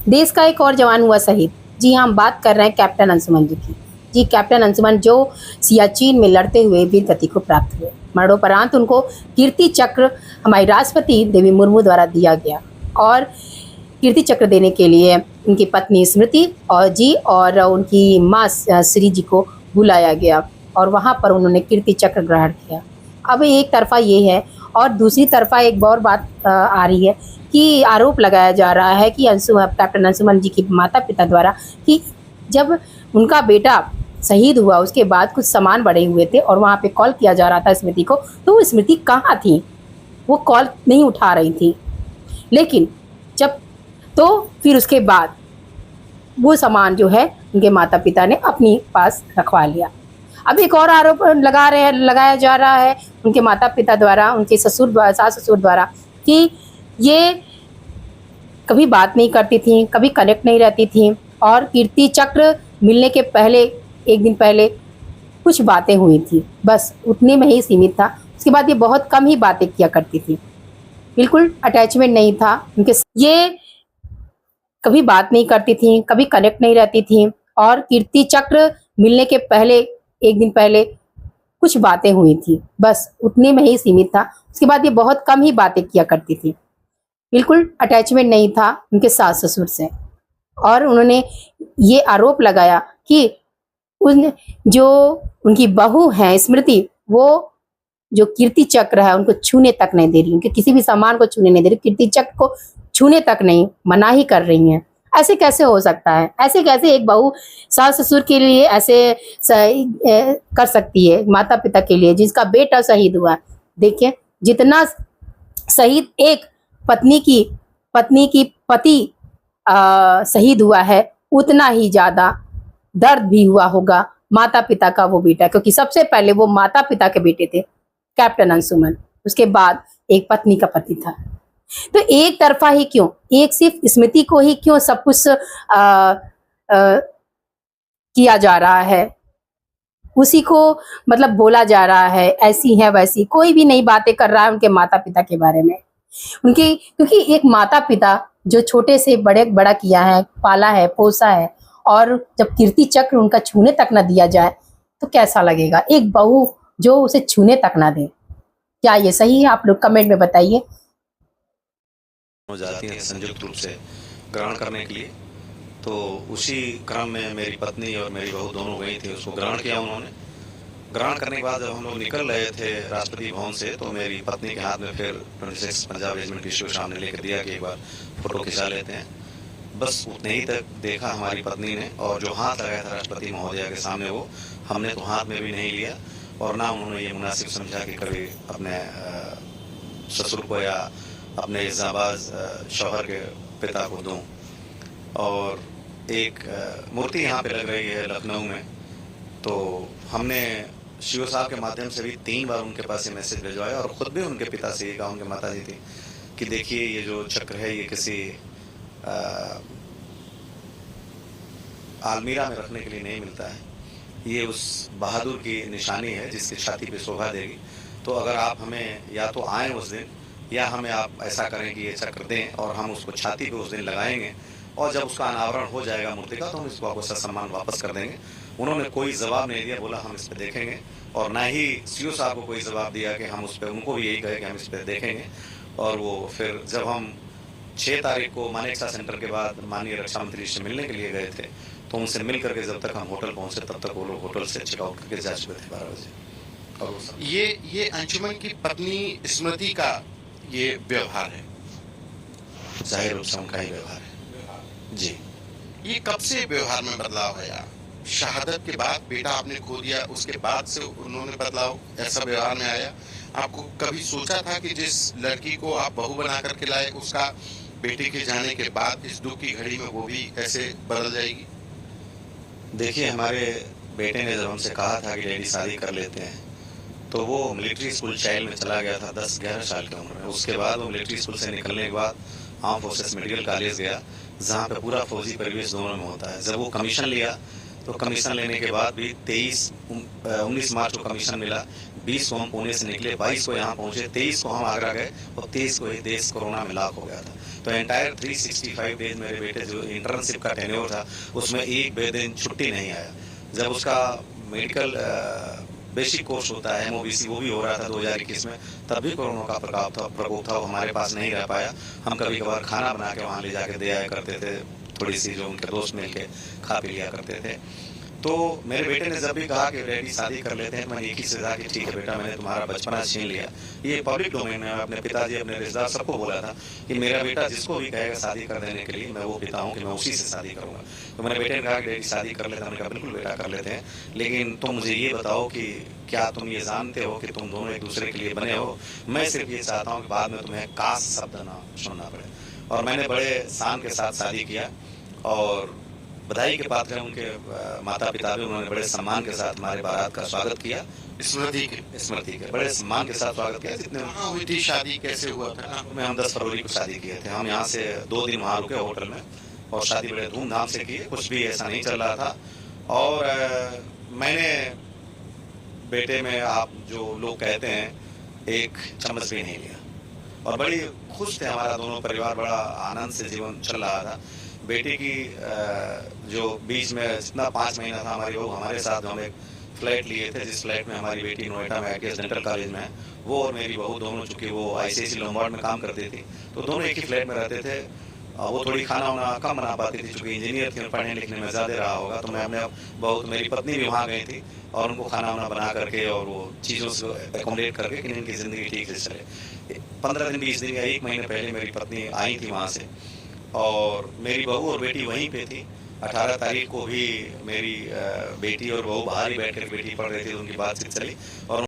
देश का एक और जवान हुआ शहीद। जी हाँ, हम बात कर रहे हैं कैप्टन अंशुमन जी की। जी, कैप्टन अंशुमन जो सियाचिन में लड़ते हुए वीर गति को प्राप्त हुए। मरणोपरांत उनको कीर्ति चक्र हमारी राष्ट्रपति देवी मुर्मू द्वारा दिया गया और कीर्ति चक्र देने के लिए उनकी पत्नी स्मृति और उनकी माँ श्री जी को बुलाया गया और वहाँ पर उन्होंने कीर्ति चक्र ग्रहण किया। अब एक तरफा ये है और दूसरी तरफा एक और बात आ रही है कि आरोप लगाया जा रहा है कि कैप्टन अंशुमन जी के माता पिता द्वारा कि जब उनका बेटा शहीद हुआ उसके बाद कुछ सामान बढ़े हुए थे और वहाँ पे कॉल किया जा रहा था स्मृति को, तो वो स्मृति कहाँ थी? वो कॉल नहीं उठा रही थी। लेकिन जब तो फिर उसके बाद वो सामान जो है उनके माता पिता ने अपनी पास रखवा लिया। अब एक और आरोप लगाया जा रहा है उनके माता पिता द्वारा, उनके सास ससुर द्वारा कि ये कभी बात नहीं करती थी, कभी कनेक्ट नहीं रहती थी और कीर्ति चक्र मिलने के पहले एक दिन पहले कुछ बातें हुई थी, बस उतने में ही सीमित था। उसके बाद ये बहुत कम ही बातें किया करती थी, बिल्कुल अटैचमेंट नहीं था उनके। ये कभी बात नहीं करती थी, कभी कनेक्ट नहीं रहती थी और कीर्ति चक्र मिलने के पहले एक दिन पहले कुछ बातें हुई थी, बस उतने में ही सीमित था। उसके बाद ये बहुत कम ही बातें किया करती थी, बिल्कुल अटैचमेंट नहीं था उनके सास ससुर से। और उन्होंने ये आरोप लगाया कि जो उनकी बहू है स्मृति, वो जो कीर्ति चक्र है उनको छूने तक नहीं दे रही, उनके किसी भी सामान को छूने नहीं दे रही, कीर्ति चक्र को छूने तक नहीं, मनाही कर रही हैं। ऐसे कैसे हो सकता है? ऐसे कैसे एक बहू सास ससुर के लिए ऐसे कर सकती है, माता पिता के लिए जिसका बेटा शहीद हुआ? देखिए, जितना शहीद एक पत्नी की पति शहीद हुआ है, उतना ही ज्यादा दर्द भी हुआ होगा माता पिता का वो बेटा, क्योंकि सबसे पहले वो माता पिता के बेटे थे कैप्टन अंशुमन, उसके बाद एक पत्नी का पति था। तो एक तरफा ही क्यों, एक सिर्फ स्मृति को ही क्यों सब कुछ किया जा रहा है, उसी को मतलब बोला जा रहा है, ऐसी है वैसी, कोई भी नहीं बातें कर रहा है उनके माता पिता के बारे में। उनके क्योंकि एक माता पिता जो छोटे से बड़ा किया है, पाला है, पोसा है, और जब कीर्ति चक्र उनका छूने तक ना दिया जाए तो कैसा लगेगा? एक बहू जो उसे छूने तक ना दे, क्या ये सही है? आप लोग कमेंट में बताइए। हो जाती हैं संयुक्त रूप से ग्रहण करने के लिए, तो उसी क्रम में मेरी पत्नी और मेरी बहू दोनों गई थी, उसको ग्रहण किया उन्होंने। ग्रहण करने के बाद जब हम लोग निकल रहे थे राष्ट्रपति भवन से, तो मेरी पत्नी के हाथ में फिर 26 पंजाब रेजिमेंट की शिव सामने लेकर दिया कि एक बार फोटो खिंचा लेते हैं। बस उतने ही तक देखा हमारी पत्नी ने, और जो हाथ लगाया था राष्ट्रपति महोदया के सामने वो हमने तो हाथ में भी नहीं लिया, और ना उन्होंने ये मुनासिब समझा कि कभी अपने ससुर को या अपने जाबाज शौहर के पिता को दूं। और एक मूर्ति यहाँ पे लग रही है लखनऊ में, तो हमने शिव साहब के माध्यम से भी 3 बार उनके पास ये मैसेज भिजवाया, और ख़ुद भी उनके पिता से ये कहा, उनके माता जी थी, कि देखिए ये जो चक्र है ये किसी आलमीरा में रखने के लिए नहीं मिलता है, ये उस बहादुर की निशानी है जिसकी छाती पे शोभा देगी। तो अगर आप हमें या तो आएँ उस दिन, या हमें आप ऐसा करें कि ये चक्र दें और हम उसको छाती पे उस दिन लगाएंगे, और जब उसका अनावरण हो जाएगा मूर्ति का तो हम इसको आपको ससम्मान वापस कर देंगे। उन्होंने कोई जवाब नहीं दिया, बोला हम इस पर देखेंगे, और ना ही सीओ साहब को कोई जवाब दिया कि हम उस पर, उनको भी यही कहे कि हम इस पर देखेंगे। और वो फिर जब हम 6 तारीख को मानेकशा सेंटर के बाद माननीय रक्षा मंत्री से मिलने के लिए गए थे, तो उनसे मिल करके जब तक हम होटल पहुँचे तब तक वो लोग होटल से चेकआउट करके जा चुके थे 12 बजे। और ये अंशुमन की पत्नी स्मृति का ये व्यवहार है, जाहिर रूप से उनका ही व्यवहार है जी। ये कब से व्यवहार में बदलाव आया? शहादत के बाद बेटा आपने खो दिया, उसके बाद से उन्होंने बदलाव ऐसा व्यवहार में आया? आपको कभी सोचा था कि जिस लड़की को आप बहू बना करके लाए, उसका बेटे के जाने के बाद इस दुख की घड़ी में वो भी ऐसे बदल जाएगी? देखिए, हमारे बेटे ने जब हमसे कहा था कि डैडी शादी कर लेते हैं, तो वो मिलिट्री स्कूल चाइल्ड में चला गया था 10-11 साल की उम्र में। उसके बाद वो मिलिट्री स्कूल से निकलने के बाद आर्म फोर्सेस मेडिकल कॉलेज गया, जहाँ पे पूरा फौजी परिवेश दोनों में होता है। जब वो कमीशन लिया, तो कमीशन लेने के बाद भी 19 मार्च को कमीशन मिला, 20 को हम पुणे से निकले, 22 को यहाँ पहुँचे, 23 को हम आगरा गए, और 23 को ही देश कोरोना में लाक हो गया था। तो एंटायर 365 डेज मेरे बेटे जो इंटर्नशिप का टेन्योर था उसमें एक भी दिन छुट्टी नहीं आया। जब उसका मेडिकल बेसिक कोर्स होता है MOBC वो भी हो रहा था 2021 में, तब भी कोरोना का प्रकोप था, वो हमारे पास नहीं रह पाया। हम कभी कभार खाना बना के वहाँ ले जाके दे आया करते थे, थोड़ी सी जो उनके दोस्त मिल के खा पी लिया करते थे। तो मेरे बेटे ने जब भी कहा कि डैडी शादी कर लेते हैं, मैंने एक ही से कहा कि ठीक है बेटा, मैंने तुम्हारा बचपना छीन लिया। ये पब्लिक डोमेन में अपने पिताजी अपने रिश्तेदार सबको बोला था कि मेरा बेटा जिसको भी कहेगा शादी कर देने के लिए, मैं वो पिता हूँ कि मैं उसी से शादी करूँगा। तो मेरे बेटे ने कहा कि डैडी शादी कर लेते हैं। मैंने कहा बिल्कुल बेटा कर लेते हैं, लेकिन तुम मुझे ये बताओ कि क्या तुम ये जानते हो कि तुम दोनों एक दूसरे के लिए बने हो? मैं सिर्फ ये चाहता हूँ कि बाद में तुम्हें काश शब्द ना सुनना पड़े। और मैंने बड़े शान के साथ शादी किया और बधाई के पात्र हैं उनके माता पिता भी, उन्होंने बड़े सम्मान के साथ हमारे बारात का स्वागत किया। स्मृति के बड़े सम्मान के साथ स्वागत किया। जितने कहाँ हुई थी शादी, कैसे हुआ था? में हम 10 फरवरी को शादी किए थे। हम यहाँ से 2 दिन वहाँ रुके होटल में और शादी बड़े धूमधाम से किए, कुछ भी ऐसा नहीं चल रहा था। और मैंने बेटे में, आप जो लोग कहते हैं, एक चम्मच भी नहीं लिया और बड़ी खुश थे। हमारा दोनों परिवार बड़ा आनंद से जीवन चल रहा था। बेटी की जो बीच में जितना 5 महीना था, हमारी बहू हमारे साथ, हम एक फ्लैट लिए थे जिस फ्लैट में हमारी बेटी नोएडा में ITS डेंटल कॉलेज में है, वो और मेरी बहू दोनों, चूँकि वो ICICI लोम्बार्ड में काम करती थी, तो दोनों एक ही फ्लैट में रहते थे। वो थोड़ी खाना वाना कम बना पाती थी, चूँकि इंजीनियर थी, पढ़ने लिखने में ज़्यादा रहा होगा। तो मैं अपने बहुत, मेरी पत्नी भी वहाँ गई थी और उनको खाना वाना बना करके और वो चीज़ों से एकोमोडेट करके कि इनकी ज़िंदगी ठीक से चले। 15 दिन 20 दिन या 1 महीने पहले मेरी पत्नी आई थी वहाँ से और मेरी बहू और बेटी वहीं पे थी। 18 तारीख को भी मेरी बेटी और बहू बाहर ही बैठ कर बेटी पढ़ रही थी, उनकी बातचीत चली और